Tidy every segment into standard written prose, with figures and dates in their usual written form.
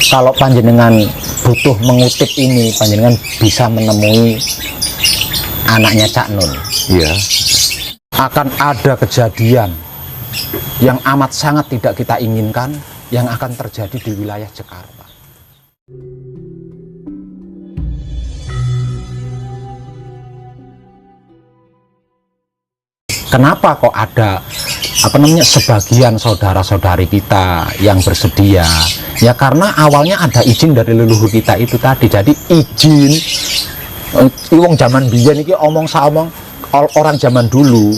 kalau panjenengan butuh mengutip ini, panjenengan bisa menemui anaknya Cak Nun. Iya. Akan ada kejadian yang amat sangat tidak kita inginkan yang akan terjadi di wilayah Jakarta. Kenapa kok ada sebagian saudara-saudari kita yang bersedia? Ya karena awalnya ada izin dari leluhur kita itu tadi. Jadi izin wong zaman biyen iki orang zaman dulu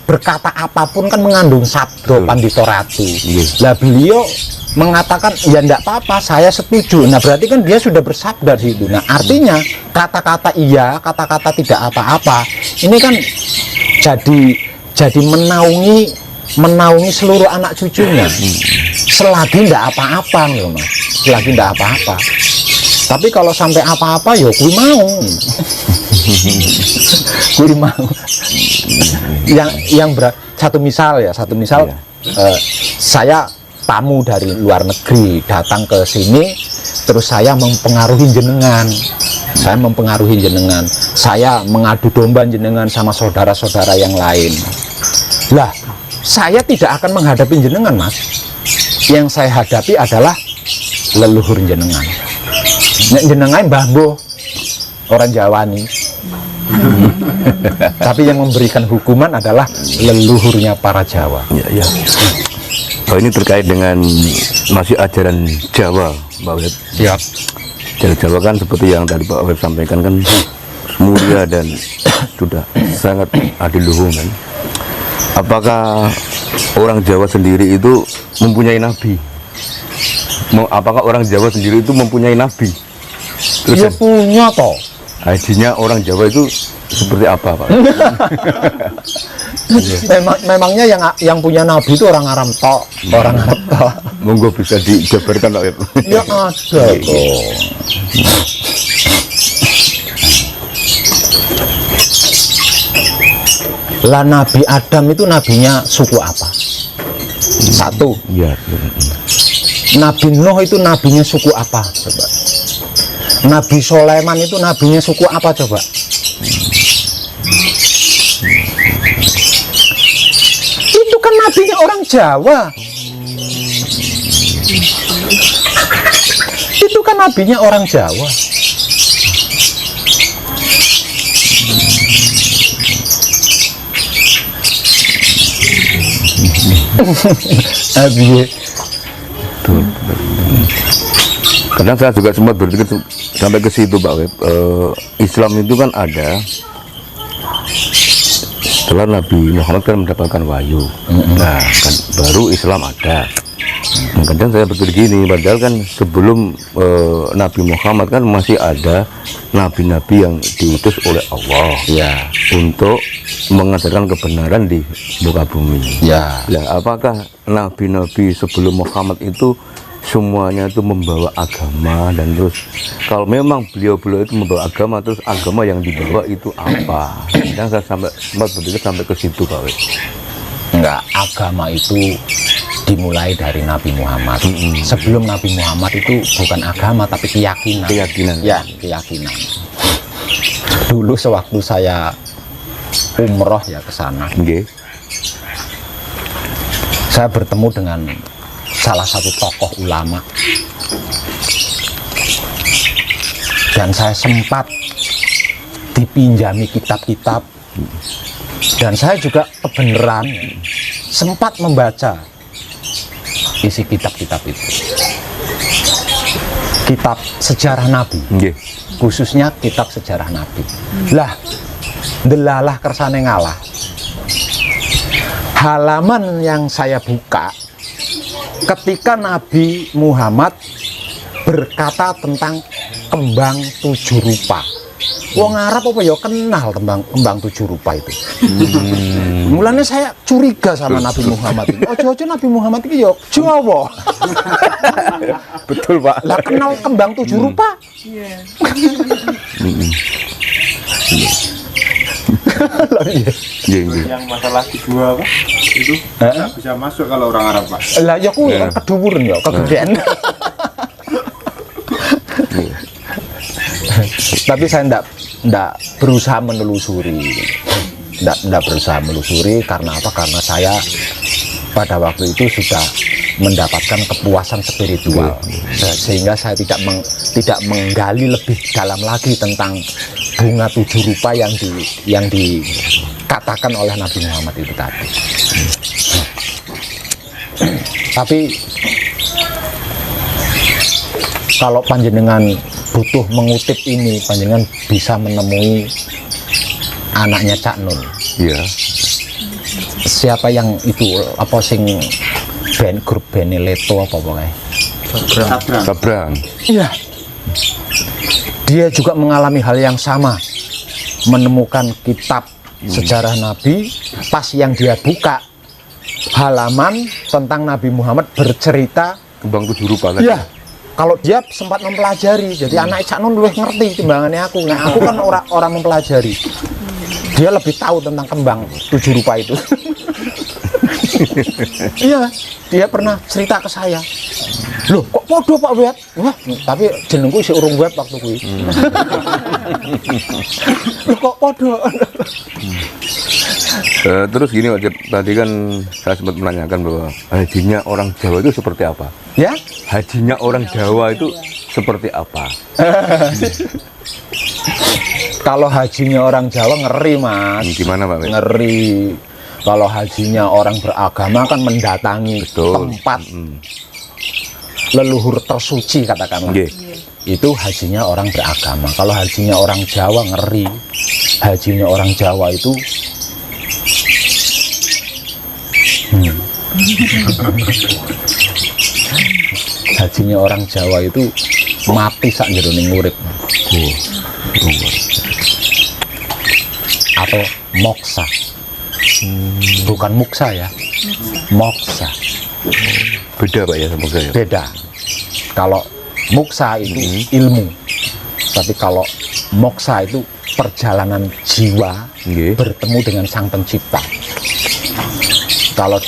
berkata apapun kan mengandung sabdo Pandito Ratu. Lah beliau mengatakan ya enggak apa-apa, saya setuju. Nah berarti kan dia sudah bersabda di situ. Nah artinya kata-kata iya, kata-kata tidak apa-apa ini kan jadi menaungi seluruh anak cucunya. Selagi enggak apa-apa loh Mas. Selagi enggak apa-apa. Tapi kalau sampai apa-apa ya kui mau. Kui mau. Satu misal saya tamu dari luar negeri datang ke sini, terus saya mempengaruhi jenengan. Saya mengadu domba jenengan sama saudara-saudara yang lain. Lah, saya tidak akan menghadapi jenengan, Mas. Yang saya hadapi adalah leluhur jenengan. Nek jenengan Mbah Mbuh orang Jawa nih. Tapi yang memberikan hukuman adalah leluhurnya para Jawa. Ya. Oh, ini terkait dengan masih ajaran Jawa, Pak Web. Siap. Ajaran Jawa kan seperti yang tadi Pak Web sampaikan kan mulia dan sudah sangat adiluhung kan. Apakah orang Jawa sendiri itu mempunyai nabi? Apakah orang Jawa sendiri itu mempunyai nabi? Terus ya punya toh. Hajinya orang Jawa itu seperti apa, Pak? Memangnya yang punya nabi itu orang Arab tok, orang Arab tok. Monggo bisa dijabarkan, Pak. Ya ada toh. Lah Nabi Adam itu nabinya suku apa? Satu. Ya. Nabi Nuh itu nabinya suku apa? Coba. Nabi Sulaiman itu nabinya suku apa coba? Itu kan nabinya orang Jawa. Itu kan nabinya orang Jawa. Kadang saya juga sempat berpikir sampai ke situ, Pak Web. Islam itu kan ada setelah Nabi Muhammad kan mendapatkan wahyu. Nah, kan baru Islam ada. Kadang saya berpikir gini, padahal kan sebelum Nabi Muhammad kan masih ada nabi-nabi yang diutus oleh Allah ya untuk mengajarkan kebenaran di muka bumi. Ya. Nah, apakah nabi-nabi sebelum Muhammad itu semuanya itu membawa agama, dan terus kalau memang beliau-beliau itu membawa agama, terus agama yang dibawa itu apa? Dan saya sempat berpikir sampai ke situ, Pak Web. Enggak, agama itu dimulai dari Nabi Muhammad. Sebelum Nabi Muhammad itu bukan agama tapi keyakinan. Ya, keyakinan. Dulu sewaktu saya umroh ya ke sana. Saya bertemu dengan salah satu tokoh ulama. Dan saya sempat dipinjami kitab-kitab. Dan saya juga kebenaran sempat membaca isi kitab-kitab itu. Kitab sejarah Nabi. Khususnya kitab sejarah Nabi. Lah, delalah kersane ngalah. Halaman yang saya buka ketika Nabi Muhammad berkata tentang kembang 7 rupa. Wong Arab apa ya kenal kembang 7 rupa itu. Mulanya saya curiga sama Nabi Muhammad. Ojo-ojo Nabi Muhammad itu ya Jawa. Betul, Pak. Lah kenal kembang 7 rupa. Iya. Yang masalah kedua apa? Itu nggak bisa masuk kalau orang Arab, Pak. Lah ya ku keduwuran ya, kegedean. Tapi saya enggak berusaha menelusuri. Enggak berusaha menelusuri karena apa? Karena saya pada waktu itu sudah mendapatkan kepuasan spiritual, sehingga saya tidak menggali lebih dalam lagi tentang bunga 7 rupa yang dikatakan oleh Nabi Muhammad itu tadi. Tapi kalau panjenengan butuh mengutip ini, panjenengan bisa menemui anaknya Cak Nun. Iya. Siapa yang itu apa sing grup Beneleto apa pokoknya? Sabrang. Iya. Dia juga mengalami hal yang sama, menemukan kitab sejarah Nabi. Pas yang dia buka halaman tentang Nabi Muhammad bercerita Kembang 7 rupa tadi. iya. Kalau dia sempat mempelajari, jadi anak Cak Nun lebih ngerti timbangannya aku. Nah, aku kan orang mempelajari. Dia lebih tahu tentang kembang 7 rupa itu. Iya, dia pernah cerita ke saya. Loh, kok podo Pak Wet? Wah, tapi jenengku si urung web waktu kuwi. Loh, kok podo? Terus gini Pak Cep, tadi kan saya sempat menanyakan bahwa hajinya orang Jawa itu seperti apa? Ya? Hajinya orang Jawa itu seperti apa? Kalau hajinya orang Jawa ngeri, Mas. Gimana Pak Wet? Ngeri. Kalau hajinya orang beragama kan mendatangi tempat leluhur tersuci katakanlah. Itu hajinya orang beragama. Kalau hajinya orang Jawa ngeri. Hajinya orang Jawa itu hajinya orang Jawa itu mati sak jeroning urip. Atau moksa. Bukan muksa ya. Moksa. Beda Pak ya sama saya? Beda. Kalau muksa itu ilmu. Tapi kalau moksa itu perjalanan jiwa bertemu dengan Sang Pencipta. Kalau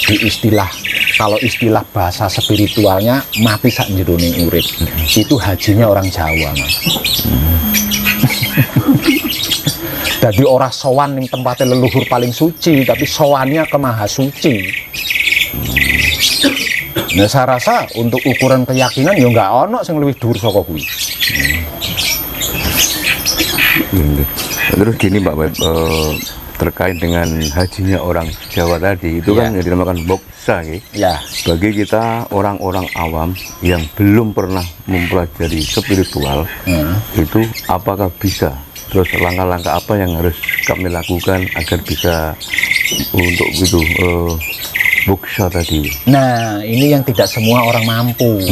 istilah bahasa spiritualnya mati sak jeroning urip. Itu hajinya orang Jawa, Mas. Jadi orang sowan yang tempatnya leluhur paling suci, tapi sowannya ke maha suci. Nah, saya rasa untuk ukuran keyakinan ya nggak ono sing lebih dhuwur saka kuwi. Terus gini Pak Web, terkait dengan hajinya orang Jawa tadi itu kan yang dinamakan moksa ya. Bagi kita orang-orang awam yang belum pernah mempelajari spiritual, itu apakah bisa? Terus langkah-langkah apa yang harus kami lakukan agar bisa untuk itu moksa tadi? Nah, ini yang tidak semua orang mampu.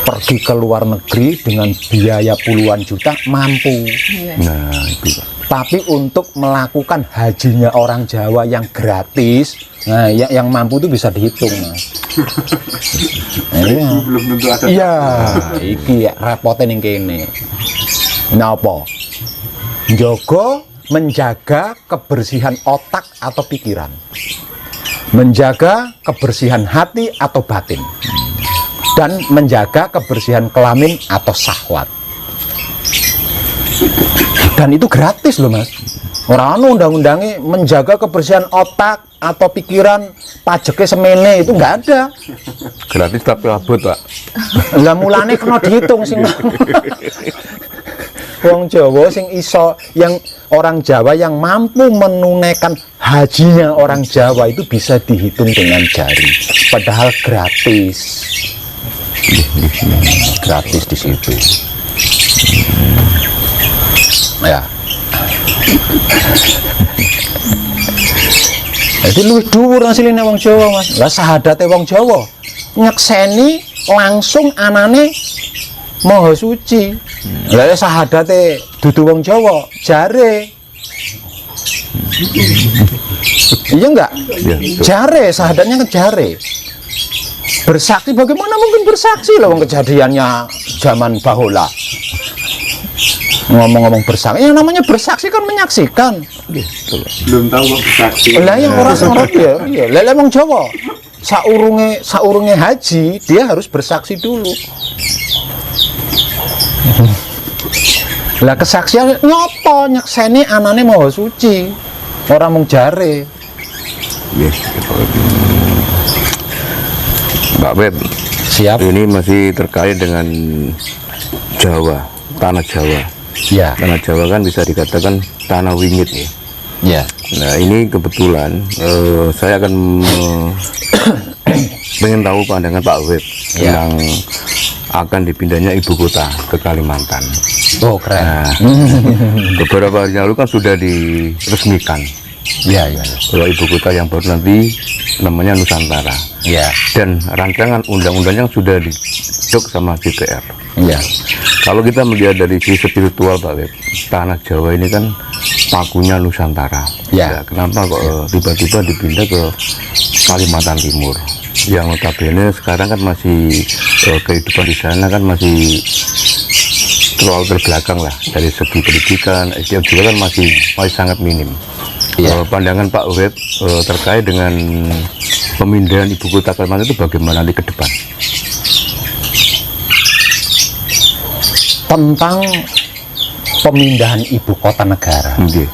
Pergi ke luar negeri dengan biaya puluhan juta mampu. Nah, itu Pak. Tapi untuk melakukan hajinya orang Jawa yang gratis, nah yang mampu itu bisa dihitung, Mas. Iya. Belum tentu ada. Iya, iki ya repotnya ning kene. Napa? Njogo menjaga kebersihan otak atau pikiran. Menjaga kebersihan hati atau batin. Dan menjaga kebersihan kelamin atau syahwat. Dan itu gratis loh, Mas. Orang undang-undangnya menjaga kebersihan otak atau pikiran pajaknya semene itu nggak ada. Gratis tapi abot Pak. Lah mulane kena dihitung sing wong Jawa sing iso, yang orang Jawa yang mampu menunaikan hajinya orang Jawa itu bisa dihitung dengan jari. Padahal gratis. Gratis di situ. Ya. Jadi luwih dhuwur hasilnya wong Jawa, Mas. Lah sahadate wong Jawa nyekseni langsung anane Maha Suci. Lah sahadate dudu wong Jawa jare. Iya enggak? Ya, jare, sahadatnya kan jare. Bersaksi, bagaimana mungkin bersaksi lah wong kejadiannya zaman bahola. Ngomong-ngomong bersaksi, yang namanya bersaksi kan menyaksikan. Belum tahu kok bersaksi. Lah yang orang sorot ya, iya. Lah wong Jawa saurunge haji dia harus bersaksi dulu. Lah kesaksian nyopo nyekseni anane Maha Suci, ora mung jare. Yes. Mbak Beb, Siap. ini masih terkait dengan Jawa, tanah Jawa. Ya. Tanah Jawa kan bisa dikatakan tanah wingit ya. Ya. Nah ini kebetulan saya akan pengen tahu pandangan Pak Web Ya. yang akan dipindahnya ibu kota ke Kalimantan. Oh keren. Nah, beberapa hari lalu kan sudah diresmikan Ya, ya, bahwa ibu kota yang baru nanti namanya Nusantara. ya, Dan rancangan undang-undangnya sudah didok sama DPR. ya, Kalau kita melihat dari sisi spiritual Pak Web, tanah Jawa ini kan pakunya Nusantara. Ya. Kenapa kok tiba-tiba dipindah ke Kalimantan Timur? Yang notabene sekarang kan masih kehidupan di sana kan masih terlalu terbelakang lah dari segi pendidikan, SDM juga kan masih sangat minim. Ya. Pandangan Pak Web terkait dengan pemindahan ibu kota Kalimantan itu bagaimana nanti ke depan? Tentang pemindahan ibu kota negara. Oke.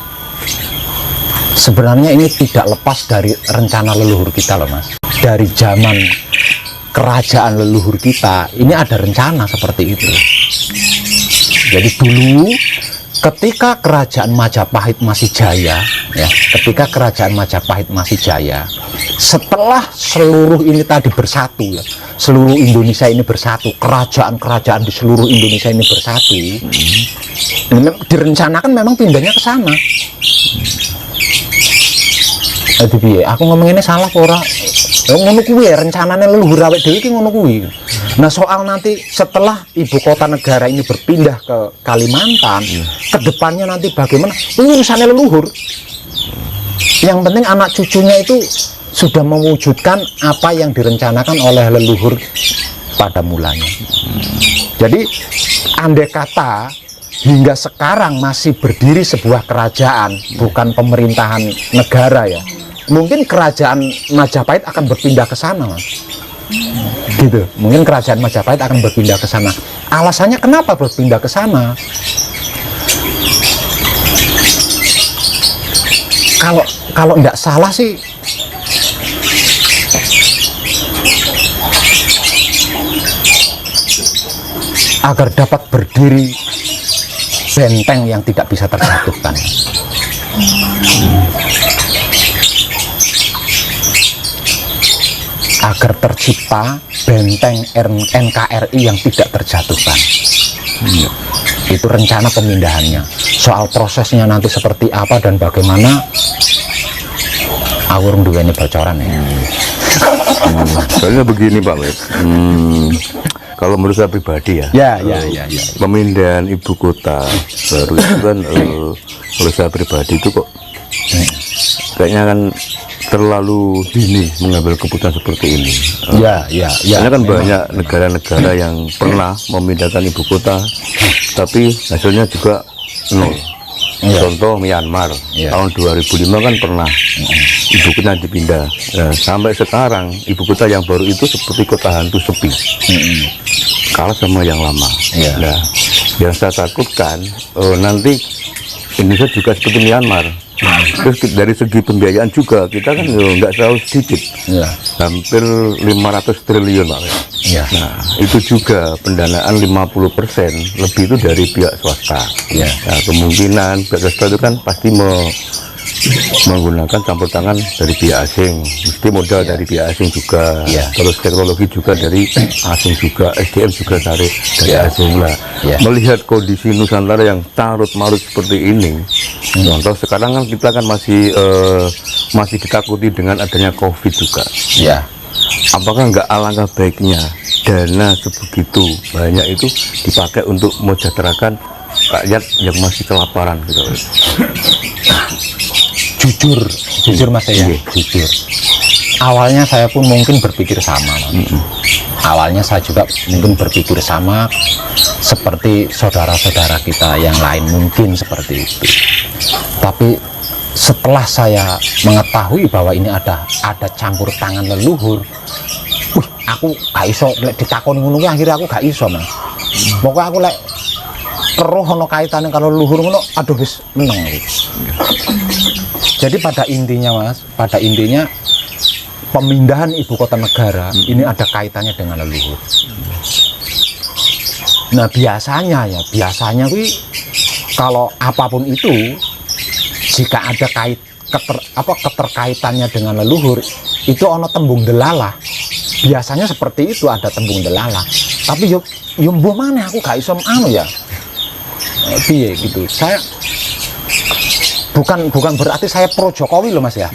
Sebenarnya ini tidak lepas dari rencana leluhur kita loh Mas. Dari zaman kerajaan leluhur kita, ini ada rencana seperti itu. Jadi dulu ketika kerajaan Majapahit masih jaya, ya, ketika kerajaan Majapahit masih jaya, setelah seluruh ini tadi bersatu, ya, seluruh Indonesia ini bersatu, kerajaan-kerajaan di seluruh Indonesia ini bersatu, direncanakan memang pindahnya ke sana. Jadi piye? Aku ngomong ini salah apa ora? Ngono kuwi ya, rencananya leluhur awake dhewe iki ngono kuwi. Nah, soal nanti setelah ibu kota negara ini berpindah ke Kalimantan, kedepannya nanti bagaimana? Ini urusannya leluhur. Yang penting anak cucunya itu sudah mewujudkan apa yang direncanakan oleh leluhur pada mulanya. Jadi, andai kata hingga sekarang masih berdiri sebuah kerajaan, bukan pemerintahan negara ya, mungkin kerajaan Majapahit akan berpindah ke sana, Mas. Gitu. Mungkin kerajaan Majapahit akan berpindah ke sana. Alasannya kenapa berpindah ke sana? Kalau tidak salah sih, agar dapat berdiri benteng yang tidak bisa terjatuhkan. Agar tercipta benteng NKRI yang tidak terjatuhkan. Itu rencana pemindahannya. Soal prosesnya nanti seperti apa dan bagaimana, awur duweni bocoran ya. Soalnya begini Pak Web, kalau menurut saya pribadi ya, pemindahan ibu kota baru itu kan menurut saya pribadi itu kok kayaknya kan terlalu dini mengambil keputusan seperti ini. Karena kan banyak negara-negara yang pernah memindahkan ibu kota, tapi hasilnya juga nol. Contoh Myanmar, tahun 2005 kan pernah ibu kota dipindah. Nah, sampai sekarang ibu kota yang baru itu seperti kota hantu sepi, kalah sama yang lama. Nah, yang saya takutkan nanti Indonesia juga seperti Myanmar. Terus dari segi pembiayaan juga kita kan nggak terlalu sedikit, hampir 500 triliun Pak. Nah itu juga pendanaan 50% lebih itu dari pihak swasta. Nah, kemungkinan pihak swasta itu kan pasti menggunakan campur tangan dari pihak asing, mesti modal dari pihak asing juga, terus teknologi juga dari asing juga, SDM juga dari asing lah. Melihat kondisi Nusantara yang carut-marut seperti ini, contoh sekarang kan kita kan masih ditakuti dengan adanya COVID juga. Apakah nggak alangkah baiknya dana sebegitu banyak itu dipakai untuk mensejahterakan rakyat yang masih kelaparan gitu? Jujur Mas ya, jujur. Awalnya saya pun mungkin berpikir sama. Awalnya saya juga mungkin berpikir sama seperti saudara-saudara kita yang lain mungkin seperti itu. Tapi setelah saya mengetahui bahwa ini ada campur tangan leluhur, aku gak iso ditakoni ngono, akhirnya aku gak iso Mas. Pokoknya aku roh ono kaitannya kalau leluhur ngono, aduh wis meneng aku. Jadi pada intinya Mas, pada intinya pemindahan ibu kota negara ini ada kaitannya dengan leluhur. Nah biasanya kuwi kalau apapun itu, jika ada keterkaitannya dengan leluhur, itu ono tembung delalah. Biasanya seperti itu, ada tembung delalah. Tapi yo mbuh maneh aku gak iso anu ya. Piye gitu. Saya bukan berarti saya pro Jokowi loh Mas ya.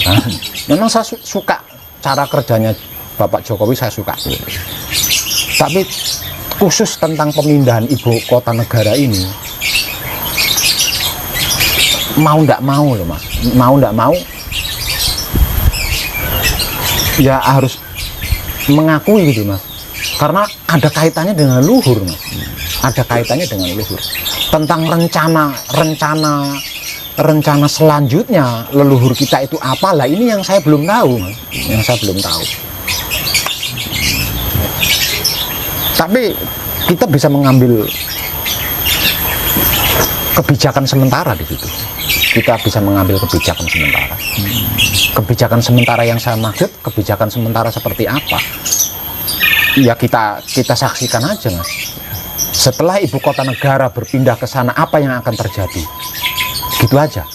Nah, memang saya suka cara kerjanya Bapak Jokowi, saya suka. Tapi khusus tentang pemindahan ibu kota negara ini, mau ndak mau loh Mas, mau ndak mau ya harus mengakui gitu Mas, karena ada kaitannya dengan leluhur Mas, ada kaitannya dengan leluhur. Tentang rencana selanjutnya leluhur kita itu apa lah, ini yang saya belum tahu Mas, yang saya belum tahu. Tapi kita bisa mengambil kebijakan sementara di situ. Kita bisa mengambil kebijakan sementara. Kebijakan sementara yang saya maksud, kebijakan sementara seperti apa? Ya kita saksikan aja Mas. Setelah ibu kota negara berpindah ke sana, apa yang akan terjadi? Gitu aja.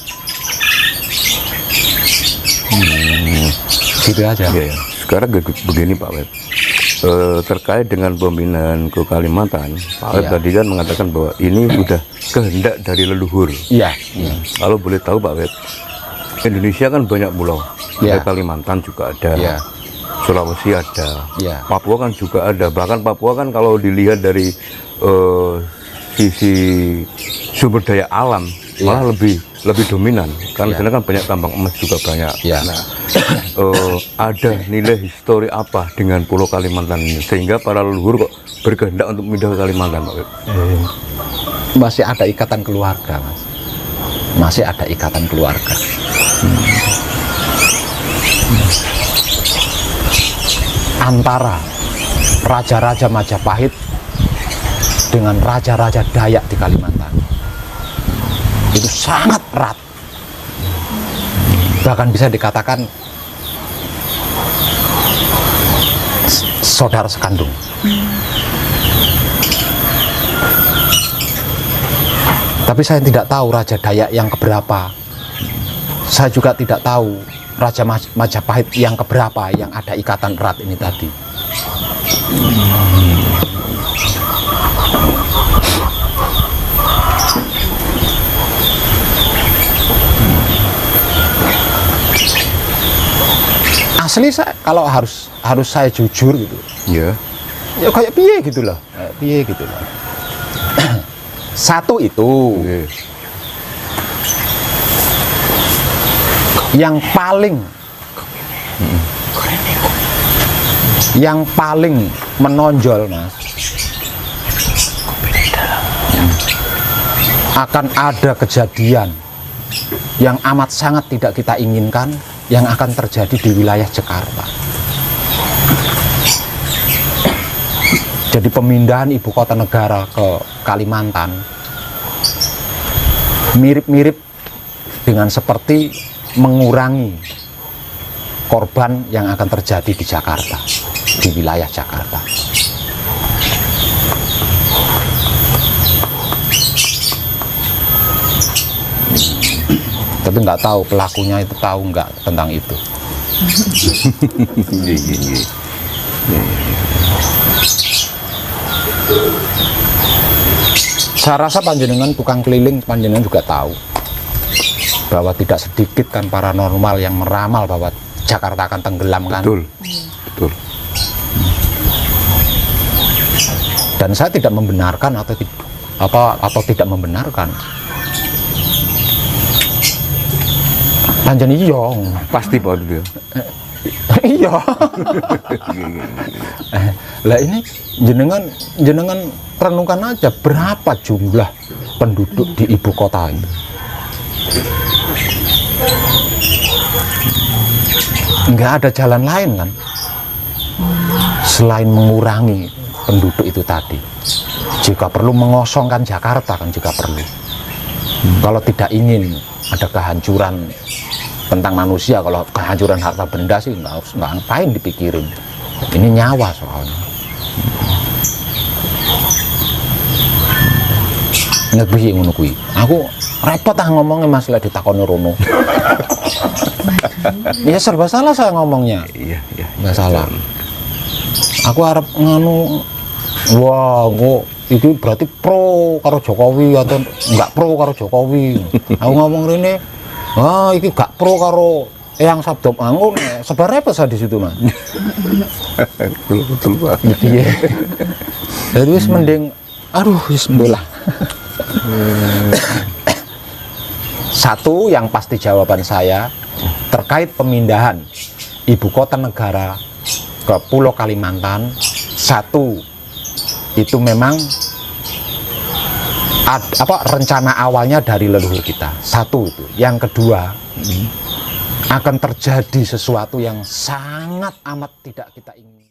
Gitu aja. Ya. Sekarang begini Pak Web. Terkait dengan pemindahan ke Kalimantan, Pak Web tadi kan mengatakan bahwa ini sudah kehendak dari leluhur. Iya. Kalau boleh tahu Pak Web, Indonesia kan banyak pulau. Iya. Kalimantan juga ada, Iya. Sulawesi ada, Iya. Papua kan juga ada. Bahkan Papua kan kalau dilihat dari sisi sumber daya alam malah lebih dominan. Karena di sana kan banyak tambang emas juga banyak. Iya. Nah, ada nilai histori apa dengan Pulau Kalimantan ini sehingga para leluhur kok berkehendak untuk pindah ke Kalimantan, Pak? Masih ada ikatan keluarga Mas, masih ada ikatan keluarga. Antara raja-raja Majapahit dengan raja-raja Dayak di Kalimantan itu sangat erat, bahkan bisa dikatakan saudara sekandung. Tapi saya tidak tahu raja Dayak yang keberapa, saya juga tidak tahu raja Majapahit yang keberapa yang ada ikatan erat ini tadi. Asli saya kalau harus saya jujur gitu. Ya. Ya kayak piye gitu loh. Kayak piye gitu loh. Satu itu Oke. yang paling menonjol Mas, akan ada kejadian yang amat sangat tidak kita inginkan yang akan terjadi di wilayah Jakarta. Jadi pemindahan ibu kota negara ke Kalimantan mirip-mirip dengan seperti mengurangi korban yang akan terjadi di Jakarta, di wilayah Jakarta. Tapi nggak tahu pelakunya itu tahu nggak tentang itu. Saya rasa panjenengan tukang keliling, panjenengan juga tahu bahwa tidak sedikit kan paranormal yang meramal bahwa Jakarta akan tenggelam kan. Betul, betul. Dan saya tidak membenarkan atau tidak membenarkan. Panjen iya. Pasti Pak itu ya. Iya. Lah ini jenengan renungkan aja berapa jumlah penduduk di ibu kota ini. Nggak ada jalan lain kan selain mengurangi penduduk itu tadi. jika perlu mengosongkan Jakarta kan jika perlu. Kalau tidak ingin ada kehancuran tentang manusia, kalau kehancuran harta benda sih nggak ngapain dipikirin. Ini nyawa soalnya. Ingat piye ngono kuwi. Aku repot ngomongnya Mas lek ditakoni rono. Ya serba salah saya ngomongnya. Iya. Nggak salah. Aku harap nganu, wah kok itu berarti pro karo Jokowi atau nggak pro karo Jokowi. Aku ngomong ini, wah ini gak pro karo yang Sabdo Mangun, sebar repot saya di situ Mas. Betul Pak. Iya. Jadi wis mending, aduh bismillah. Satu yang pasti jawaban saya terkait pemindahan ibu kota negara ke Pulau Kalimantan, satu itu memang rencana awalnya dari leluhur kita, satu itu. Yang kedua, akan terjadi sesuatu yang sangat amat tidak kita ingin.